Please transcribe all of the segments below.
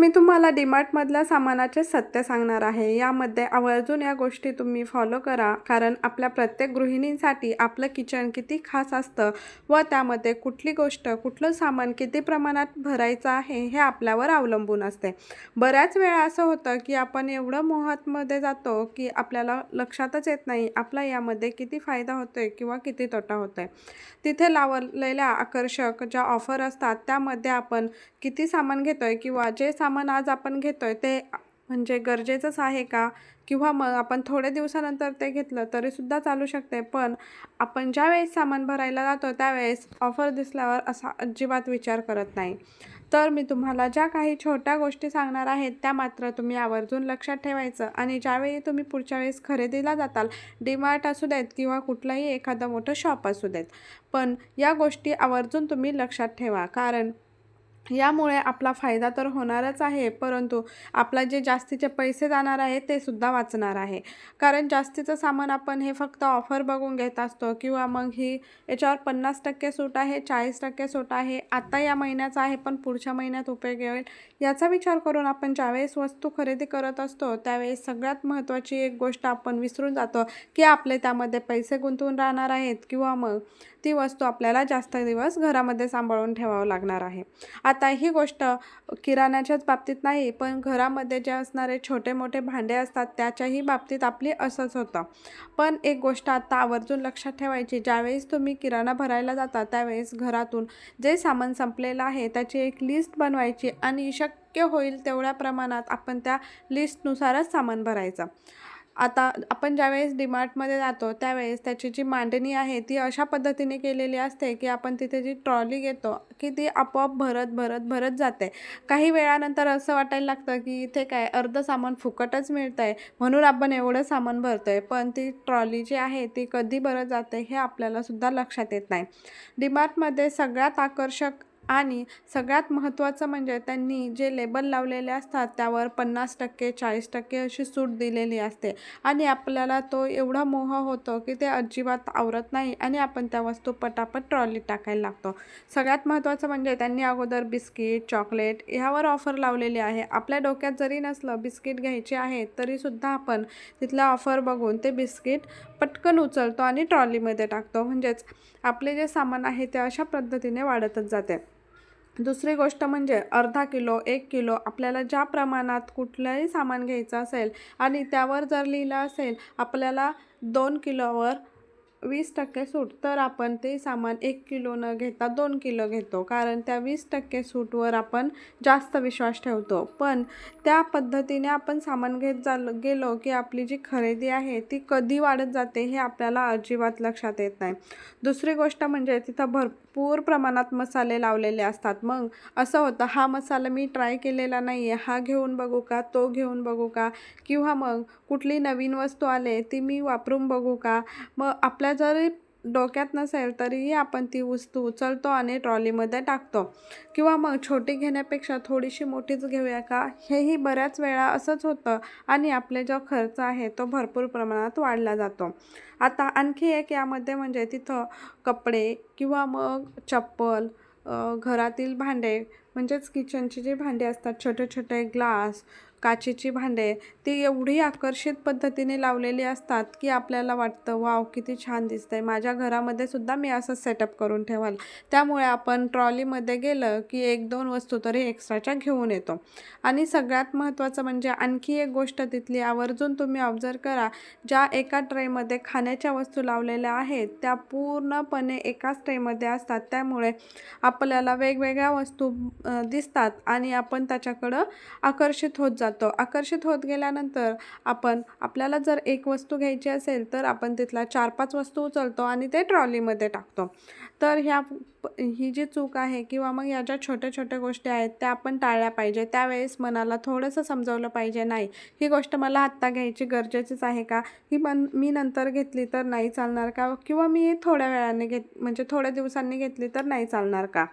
मी तुम्हाला डीमार्टमधल्या सामानाचे सत्य सांगणार आहे। यामध्ये आवर्जून या गोष्टी तुम्ही फॉलो करा, कारण आपल्या प्रत्येक गृहिणींसाठी आपलं किचन किती खास असतं व त्यामध्ये कुठली गोष्ट कुठलं सामान किती प्रमाणात भरायचं आहे हे आपल्यावर अवलंबून असते। बऱ्याच वेळा असं होतं की आपण एवढं मोहामध्ये जातो की आपल्याला लक्षातच येत नाही आपला यामध्ये किती फायदा होतोय किंवा किती तोटा होतोय। तिथे लावलेल्या आकर्षक ज्या ऑफर असतात त्यामध्ये आपण किती सामान घेतोय किंवा जे सामान आज आपण घेतोय ते म्हणजे गरजेचंच आहे का, किंवा मग आपण थोडे दिवसानंतर ते घेतलं तरीसुद्धा चालू शकते। पण आपण ज्यावेळेस सामान भरायला जातो त्यावेळेस ऑफर दिसल्यावर असा अजिबात विचार करत नाही। तर मी तुम्हाला ज्या काही छोट्या गोष्टी सांगणार आहेत त्या मात्र तुम्ही आवर्जून लक्षात ठेवायचं, आणि ज्यावेळी तुम्ही पुढच्या वेळेस खरेदीला जाताल, डीमार्ट असू देत किंवा कुठलंही एखादं मोठं शॉप असू देत, पण या गोष्टी आवर्जून तुम्ही लक्षात ठेवा। कारण यामुळे आपला फायदा तर होणारच आहे, परंतु आपला जे जास्तीचे पैसे जाणार आहे ते सुद्धा वाचणार आहे। कारण जास्तीचं सामान आपण हे फक्त ऑफर बघून घेत असतो, किंवा मग ही याच्यावर 50% सूट आहे, 40% सूट आहे, आता या महिन्याचा आहे पण पुढच्या महिन्यात उपयोग येईल, याचा विचार करून आपण ज्यावेळेस वस्तू खरेदी करत असतो त्यावेळेस सगळ्यात महत्त्वाची एक गोष्ट आपण विसरून जातो की आपले त्यामध्ये पैसे गुंतवून राहणार आहेत, किंवा मग ती वस्तू आपल्याला जास्त दिवस घरामध्ये सांभाळून ठेवावं लागणार आहे। आता ही गोष्ट किराण्याच्याच बाबतीत नाही, पण घरामध्ये जे असणारे छोटे मोठे भांडे असतात त्याच्याही बाबतीत आपली असंच होतं। पण एक गोष्ट आता आवर्जून लक्षात ठेवायची, ज्यावेळेस तुम्ही किराणा भरायला जाता त्यावेळेस घरातून जे सामान संपलेलं आहे त्याची एक लिस्ट बनवायची, आणि शक्य होईल तेवढ्या प्रमाणात आपण त्या लिस्टनुसारच सामान भरायचं। आता आपण ज्यावेळेस डीमार्टमध्ये जातो त्यावेळेस त्याची जी मांडणी आहे ती अशा पद्धतीने केलेली असते की आपण तिथे जी ट्रॉली घेतो की ती आपोआप भरत भरत भरत जाते। काही वेळानंतर असं वाटायला लागतं की इथे काय अर्धं सामान फुकटच मिळतंय म्हणून आपण एवढं सामान भरतोय, पण ती ट्रॉली जी आहे ती कधी भरत जाते हे आपल्याला सुद्धा लक्षात येत नाही। डीमार्टमध्ये सगळ्यात आकर्षक आणि सगळ्यात महत्त्वाचं म्हणजे त्यांनी जे लेबल लावलेले असतात त्यावर 50% 40% अशी सूट दिलेली असते, आणि आपल्याला तो एवढा मोह होतो की ते अजिबात आवरत नाही आणि आपण त्या वस्तू पटापट ट्रॉलीत टाकायला लागतो। सगळ्यात महत्त्वाचं म्हणजे त्यांनी अगोदर बिस्किट चॉकलेट ह्यावर ऑफर लावलेली आहे। आपल्या डोक्यात जरी नसलं बिस्किट घ्यायचे आहे तरीसुद्धा आपण तिथला ऑफर बघून ते बिस्किट पटकन उचलतो आणि ट्रॉलीमध्ये टाकतो, म्हणजेच आपले जे सामान आहे ते अशा पद्धतीने वाढतच जाते। दुसरी गोष्ट म्हणजे अर्धा किलो 1 किलो आपल्याला ज्या प्रमाणात कुठलंही सामान घ्यायचं असेल आणि त्यावर जर लिहिलं असेल आपल्याला 2 किलोवर 20% सूट, तर आपण ते सामान 1 किलो न घेता 2 किलो घेतो, कारण त्या 20% सूटवर आपण जास्त विश्वास ठेवतो। पण त्या पद्धतीने आपण सामान घेत गेलो की आपली जी खरेदी आहे ती कधी वाढत जाते हे आपल्याला अजिबात लक्षात येत नाही। दुसरी गोष्ट म्हणजे तिथं भरपूर प्रमाणात मसाले लावलेले असतात। मग असं होतं हा मसाला मी ट्राय केलेला नाही आहे, हा घेऊन बघू का, तो घेऊन बघू का, किंवा मग कुठली नवीन वस्तू आले ती मी वापरून बघू का। मग आपल्या जरी डोक्यात नसेल तरीही आपण ती वस्तू उचलतो आणि ट्रॉलीमध्ये टाकतो, किंवा मग छोटी घेण्यापेक्षा थोडीशी मोठीच घेऊया का, हेही बऱ्याच वेळा असंच होतं आणि आपले जो खर्च आहे तो भरपूर प्रमाणात वाढला जातो। आता आणखी एक यामध्ये म्हणजे तिथं कपडे किंवा मग चप्पल, घरातील भांडे म्हणजेच किचनची जी भांडे असतात, छोटे छोटे ग्लास, काचेची भांडे, ती एवढी आकर्षित पद्धतीने लावलेली असतात की आपल्याला वाटतं वाव किती छान दिसतंय, माझ्या घरामध्ये सुद्धा मी असं सेटअप करून ठेवाल। त्यामुळे आपण ट्रॉलीमध्ये गेलं की 1-2 वस्तू तरी एक्स्ट्राच्या घेऊन येतो। आणि सगळ्यात महत्त्वाचं म्हणजे आणखी एक गोष्ट तिथली आवर्जून तुम्ही ऑब्झर्व करा, ज्या एका ट्रेमध्ये खाण्याच्या वस्तू लावलेल्या आहेत त्या पूर्णपणे एकाच ट्रेमध्ये असतात, त्यामुळे आपल्याला वेगवेगळ्या वस्तू दिसतात आणि आपण त्याच्याकडं आकर्षित होत जातो। आकर्षित होत गेल्यानंतर आपल्याला जर एक वस्तू घ्यायची असेल तर आपण तिथला 4-5 वस्तू उचलतो आणि ते ट्रॉलीमध्ये टाकतो। तर ही जी चूक आहे किंवा मग या ज्या छोट्या छोट्या गोष्टी आहेत त्या आपण टाळल्या पाहिजे। त्यावेळेस मनाला थोडंसं समजावलं पाहिजे, नाही ही गोष्ट मला आत्ता घ्यायची गरजेचीच आहे का, ही मी नंतर घेतली तर नाही चालणार का, किंवा मी थोड्या वेळाने म्हणजे थोड्या दिवसांनी घेतली तर नाही चालणार का।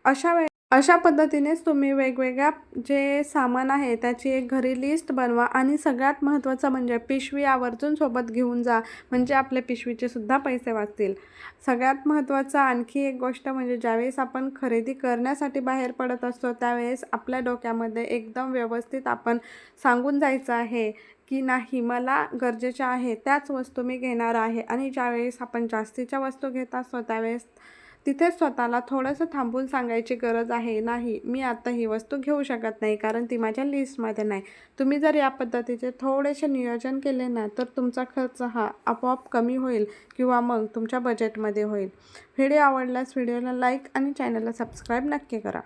अशा अशा पद्धतीनेच तुम्ही वेगवेगळ्या जे सामान आहे त्याची एक घरी लिस्ट बनवा आणि सगळ्यात महत्त्वाचं म्हणजे पिशवी आवर्जून सोबत घेऊन जा, म्हणजे आपल्या पिशवीचे सुद्धा पैसे वाचतील. सगळ्यात महत्त्वाचं आणखी एक गोष्ट म्हणजे ज्यावेळेस आपण खरेदी करण्यासाठी बाहेर पडत असतो त्यावेळेस आपल्या डोक्यामध्ये एकदम व्यवस्थित आपण सांगून जायचं आहे की नाही, मला गरजेच्या आहे त्याच वस्तू मी घेणार आहे. आणि ज्यावेळेस आपण जास्तीच्या वस्तू घेत असतो त्यावेळेस तिथेच स्वतःला थोडंसं थांबून सांगायची गरज आहे, नाही मी आता ही वस्तू घेऊ शकत नाही कारण ती माझ्या लिस्टमध्ये नाही. तुम्ही जर या पद्धतीचे थोडेसे नियोजन केले ना तर तुमचा खर्च हा आपोआप कमी होईल किंवा मग तुमच्या बजेटमध्ये होईल. व्हिडिओ आवडल्यास व्हिडिओला लाईक आणि चॅनलला सबस्क्राईब नक्की करा.